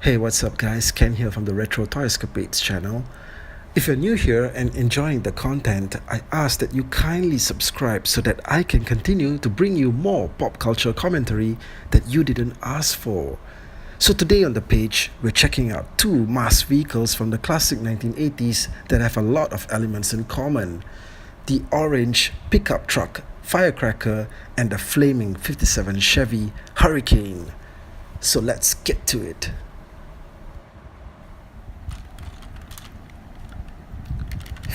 Hey, what's up guys? Ken here from the Retro Toyscapades channel. If you're new here and enjoying the content, I ask that you kindly subscribe so that I can continue to bring you more pop culture commentary that you didn't ask for. So today on the page, we're checking out two M.A.S.K vehicles from the classic 1980s that have a lot of elements in common. The orange pickup truck Firecracker and the flaming 57 Chevy Hurricane. So let's get to it.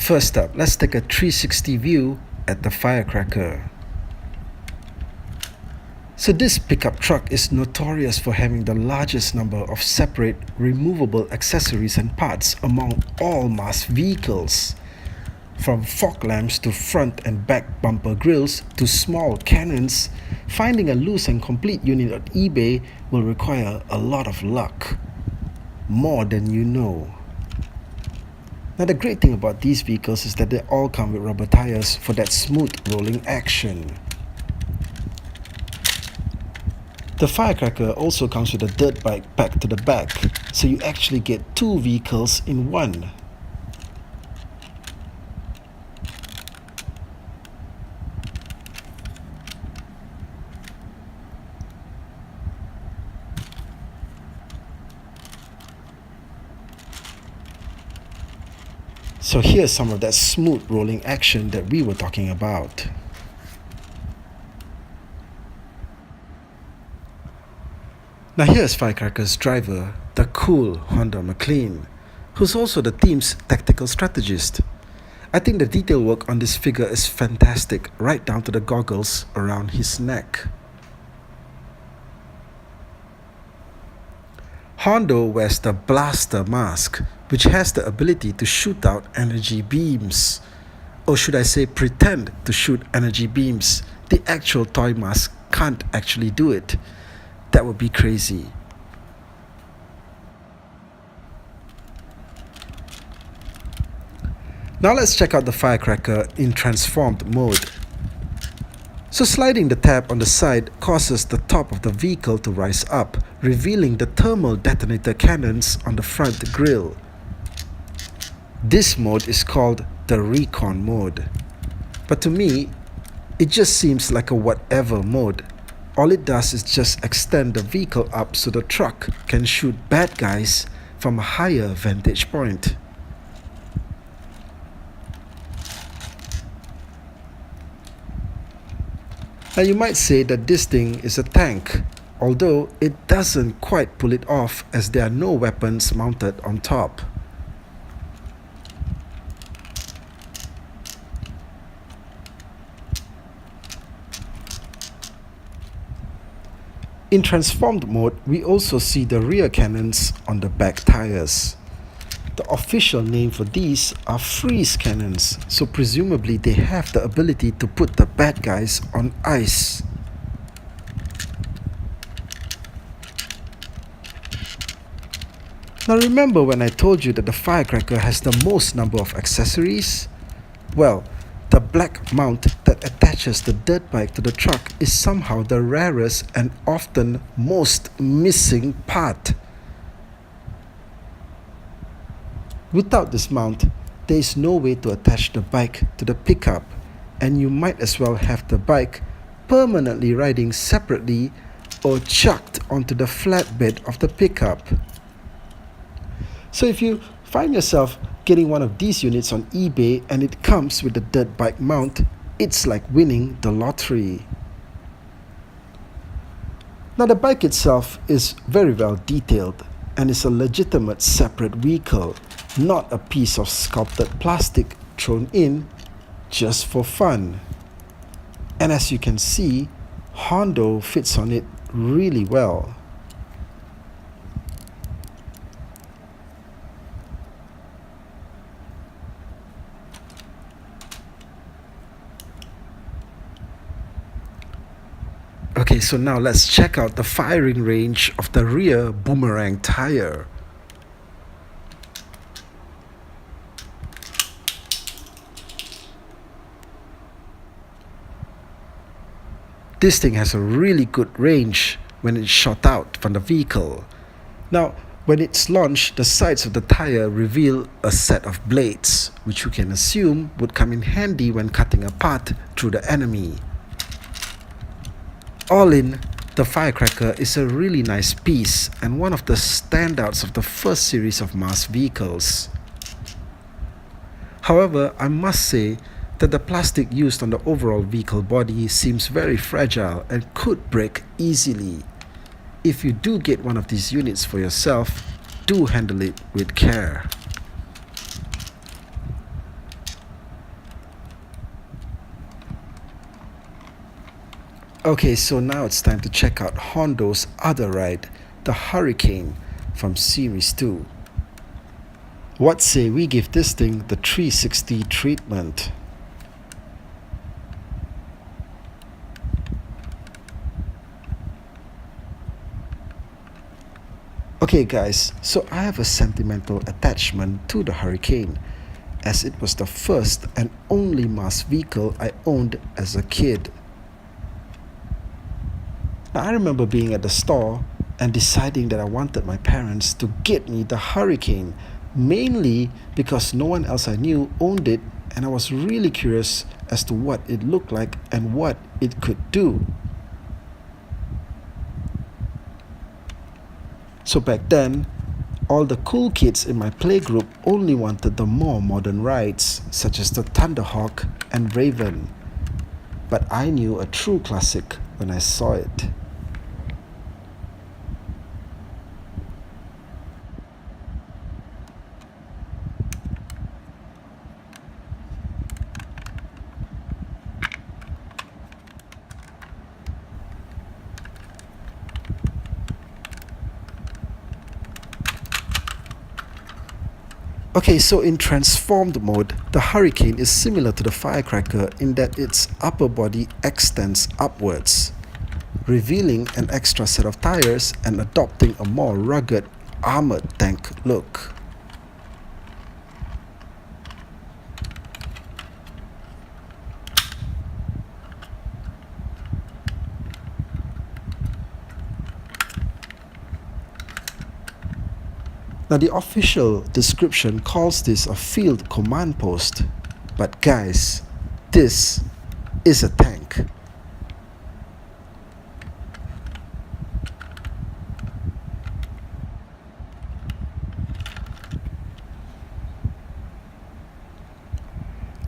First up, let's take a 360 view at the Firecracker. So this pickup truck is notorious for having the largest number of separate removable accessories and parts among all M.A.S.K vehicles. From fog lamps to front and back bumper grills to small cannons, finding a loose and complete unit on eBay will require a lot of luck. More than you know. Now the great thing about these vehicles is that they all come with rubber tires for that smooth rolling action. The Firecracker also comes with a dirt bike packed to the back, so you actually get two vehicles in one. So here's some of that smooth rolling action that we were talking about. Now here's Firecrackers Driver, the cool Honda McLean, who's also the team's tactical strategist. I think the detail work on this figure is fantastic, right down to the goggles around his neck. Hondo wears the Blaster mask, which has the ability to shoot out energy beams. Or should I say pretend to shoot energy beams. The actual toy mask can't actually do it. That would be crazy. Now let's check out the Firecracker in transformed mode. So sliding the tab on the side causes the top of the vehicle to rise up, revealing the thermal detonator cannons on the front grille. This mode is called the Recon Mod. But to me, it just seems like a whatever mode. All it does is just extend the vehicle up so the truck can shoot bad guys from a higher vantage point. Now you might say that this thing is a tank, although it doesn't quite pull it off as there are no weapons mounted on top. In transformed mode, we also see the rear cannons on the back tires. The official name for these are freeze cannons, so presumably they have the ability to put the bad guys on ice. Now remember when I told you that the Firecracker has the most number of accessories? Well, the black mount that attaches the dirt bike to the truck is somehow the rarest and often most missing part. Without this mount, there is no way to attach the bike to the pickup, and you might as well have the bike permanently riding separately or chucked onto the flatbed of the pickup. So if you find yourself getting one of these units on eBay and it comes with the dirt bike mount, it's like winning the lottery. Now the bike itself is very well detailed and is a legitimate separate vehicle, not a piece of sculpted plastic thrown in just for fun. And as you can see, Hondo fits on it really well. Okay, so now let's check out the firing range of the rear Boomerang tire. This thing has a really good range when it's shot out from the vehicle. Now, When it's launched, the sides of the tire reveal a set of blades, which you can assume would come in handy when cutting a path through the enemy. All in, the Firecracker is a really nice piece and one of the standouts of the first series of M.A.S.K vehicles. However, I must say that the plastic used on the overall vehicle body seems very fragile and could break easily. If you do get one of these units for yourself, do handle it with care. Okay, so now it's time to check out Hondo's other ride, the Hurricane from Series 2. What say we give this thing the 360 treatment? Okay guys, so I have a sentimental attachment to the Hurricane, as it was the first and only M.A.S.K vehicle I owned as a kid. Now, I remember being at the store and deciding that I wanted my parents to get me the Hurricane, mainly because no one else I knew owned it, and I was really curious as to what it looked like and what it could do. So back then, all the cool kids in my playgroup only wanted the more modern rides, such as the Thunderhawk and Raven. But I knew a true classic when I saw it. Okay, so in transformed mode, the Hurricane is similar to the Firecracker in that its upper body extends upwards, revealing an extra set of tires and adopting a more rugged, armored tank look. Now, the official description calls this a field command post, but guys, this is a tank.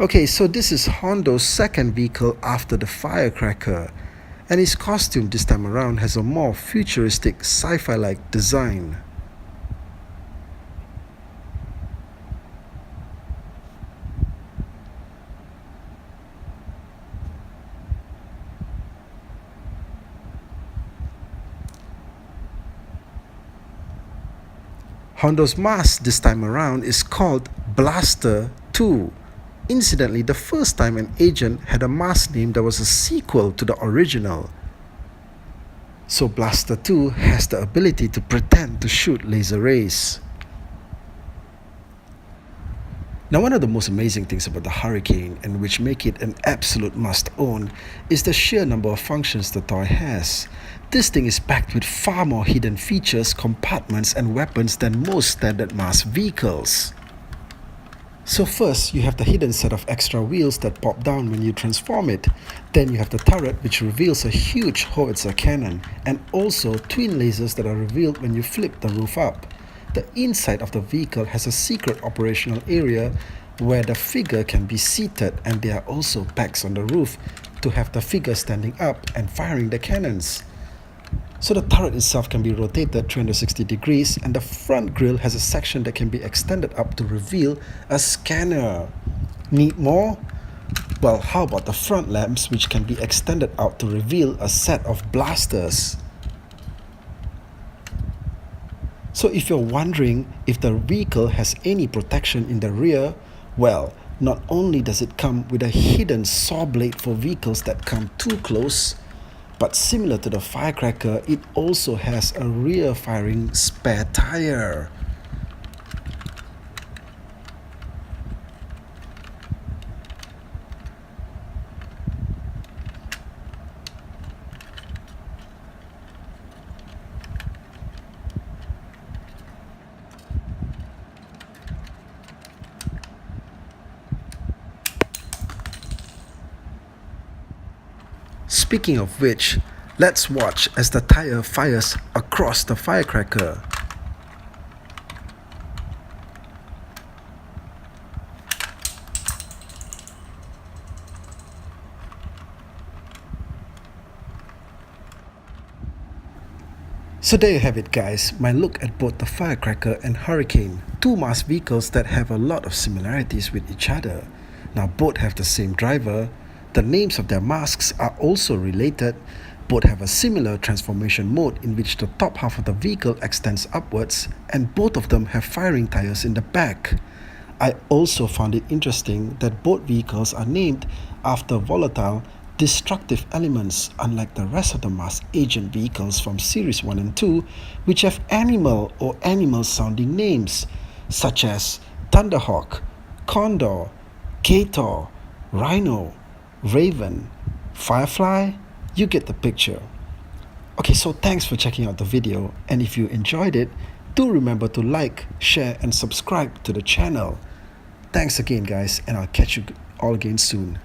Okay, so this is Hondo's second vehicle after the Firecracker, and his costume this time around has a more futuristic sci-fi-like design. Hondo's M.A.S.K this time around is called Blaster 2. Incidentally, the first time an agent had a M.A.S.K name that was a sequel to the original. So Blaster 2 has the ability to pretend to shoot laser rays. Now, one of the most amazing things about the Hurricane, and which make it an absolute must-own, is the sheer number of functions the toy has. This thing is packed with far more hidden features, compartments and weapons than most standard M.A.S.K vehicles. So first, you have the hidden set of extra wheels that pop down when you transform it. Then you have the turret, which reveals a huge howitzer cannon, and also twin lasers that are revealed when you flip the roof up. The inside of the vehicle has a secret operational area where the figure can be seated, and there are also packs on the roof to have the figure standing up and firing the cannons. So the turret itself can be rotated 360 degrees, and the front grille has a section that can be extended up to reveal a scanner. Need more? Well, how about the front lamps, which can be extended out to reveal a set of blasters? So if you're wondering if the vehicle has any protection in the rear, well, not only does it come with a hidden saw blade for vehicles that come too close, but similar to the Firecracker, it also has a rear firing spare tire. speaking of which, let's watch as the tire fires across the firecracker. So there you have it guys, my look at both the Firecracker and Hurricane, two M.A.S.K vehicles that have a lot of similarities with each other. Now both have the same driver, the names of their masks are also related, both have a similar transformation mode in which the top half of the vehicle extends upwards, and both of them have firing tires in the back. I also found it interesting that both vehicles are named after volatile, destructive elements, unlike the rest of the M.A.S.K agent vehicles from Series 1 and 2, which have animal or animal sounding names, such as Thunderhawk, Condor, Gator, Rhino, Raven, Firefly. You get the picture. Okay, so thanks for checking out the video, and if you enjoyed it, do remember to like, share and subscribe to the channel. Thanks again guys, and I'll catch you all again soon.